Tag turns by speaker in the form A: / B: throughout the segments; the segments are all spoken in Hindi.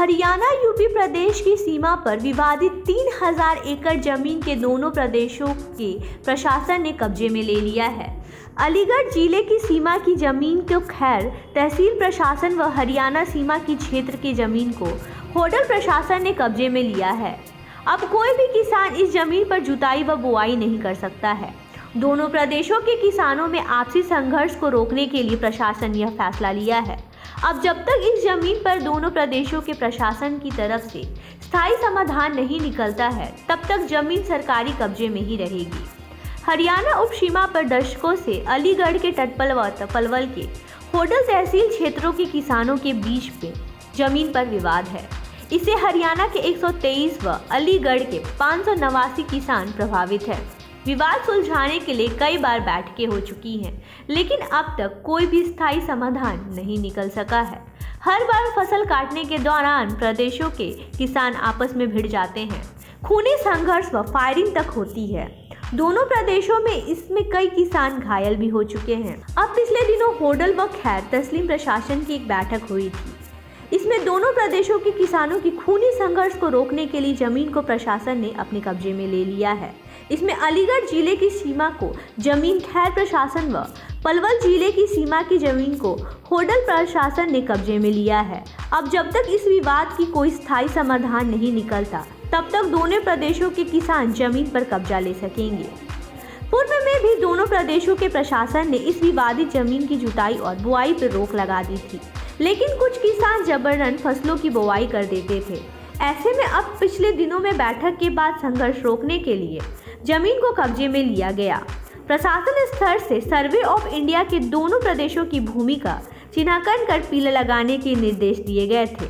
A: हरियाणा यूपी प्रदेश की सीमा पर विवादित 3000 एकड़ जमीन के दोनों प्रदेशों के प्रशासन ने कब्जे में ले लिया है। अलीगढ़ जिले की सीमा की जमीन तो खैर तहसील प्रशासन व हरियाणा सीमा की क्षेत्र की जमीन को होडल प्रशासन ने कब्जे में लिया है। अब कोई भी किसान इस जमीन पर जुताई व बुआई नहीं कर सकता है। दोनों प्रदेशों के किसानों में आपसी संघर्ष को रोकने के लिए प्रशासन ने यह फैसला लिया है। अब जब तक इस जमीन पर दोनों प्रदेशों के प्रशासन की तरफ से स्थायी समाधान नहीं निकलता है, तब तक जमीन सरकारी कब्जे में ही रहेगी। हरियाणा उप सीमा पर दशकों से अलीगढ़ के टटपल व पलवल के होडल तहसील क्षेत्रों के किसानों के बीच में जमीन पर विवाद है। इससे हरियाणा के 123 व अलीगढ़ के 589 किसान प्रभावित हैं। विवाद सुलझाने के लिए कई बार बैठकें हो चुकी हैं, लेकिन अब तक कोई भी स्थायी समाधान नहीं निकल सका है। हर बार फसल काटने के दौरान प्रदेशों के किसान आपस में भिड़ जाते हैं। खूनी संघर्ष व फायरिंग तक होती है। दोनों प्रदेशों में इसमें कई किसान घायल भी हो चुके हैं। अब पिछले दिनों होडल व खैर तहसील प्रशासन की एक बैठक हुई थी। इसमें दोनों प्रदेशों के किसानों की खूनी संघर्ष को रोकने के लिए जमीन को प्रशासन ने अपने कब्जे में ले लिया है। इसमें अलीगढ़ जिले की सीमा को जमीन खैर प्रशासन व पलवल जिले की सीमा की जमीन को होडल प्रशासन ने कब्जे में लिया है। अब जब तक इस विवाद की कोई स्थायी समाधान नहीं निकलता, तब तक दोनों प्रदेशों के किसान जमीन पर कब्जा ले सकेंगे। पूर्व में भी दोनों प्रदेशों के प्रशासन ने इस विवादित जमीन की जुताई और बुआई पर रोक लगा दी थी, लेकिन कुछ किसान जबरन फसलों की बुआई कर देते थे। ऐसे में अब पिछले दिनों में बैठक के बाद संघर्ष रोकने के लिए जमीन को कब्जे में लिया गया। प्रशासन स्तर से सर्वे ऑफ इंडिया के दोनों प्रदेशों की भूमि का चिन्हांकन कर पिलर लगाने के निर्देश दिए गए थे।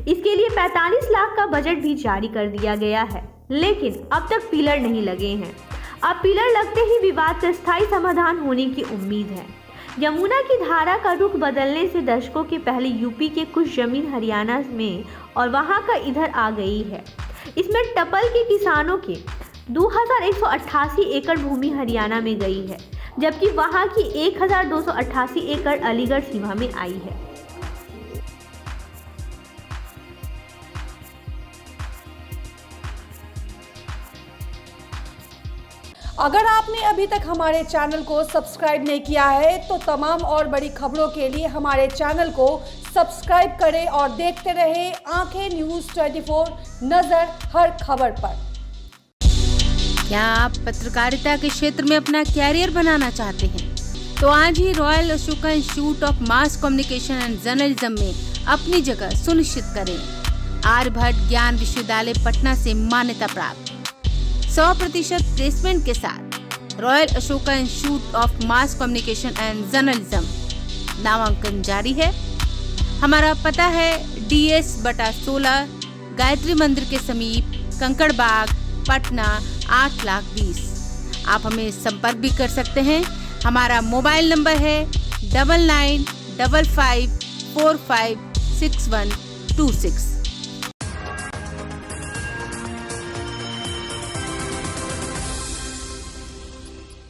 A: इसके लिए 45 लाख का बजट भी जारी कर दिया गया है, लेकिन अब तक पिलर नहीं लगे हैं। अब पिलर लगते ही विवाद का स्थायी समाधान होने की उम्मीद है। यमुना की धारा का रुख बदलने से दशकों के पहले यूपी के कुछ जमीन हरियाणा में और वहां का इधर आ गई है। इसमें टपल के किसानों के 2188 एकड़ भूमि हरियाणा में गई है, जबकि वहां की 1288 एकड़ अलीगढ़ सीमा में आई है।
B: अगर आपने अभी तक हमारे चैनल को सब्सक्राइब नहीं किया है तो तमाम और बड़ी खबरों के लिए हमारे चैनल को सब्सक्राइब करें और देखते रहें आंखें न्यूज़ 24, नजर हर खबर पर।
C: क्या आप पत्रकारिता के क्षेत्र में अपना कैरियर बनाना चाहते हैं? तो आज ही royal Ashoka institute of mass communication and journalism में अपनी जगह सुनिश्चित करें। आर्यभट्ट ज्ञान विश्वविद्यालय पटना से मान्यता प्राप्त 100% प्लेसमेंट के साथ royal Ashoka institute of mass communication and journalism नामांकन जारी है। हमारा पता है DS/16 गायत्री मंदिर के समीप कंकड़ बाग, पटना 8,20,000। आप हमें संपर्क भी कर सकते हैं। हमारा मोबाइल नंबर है 9955456126।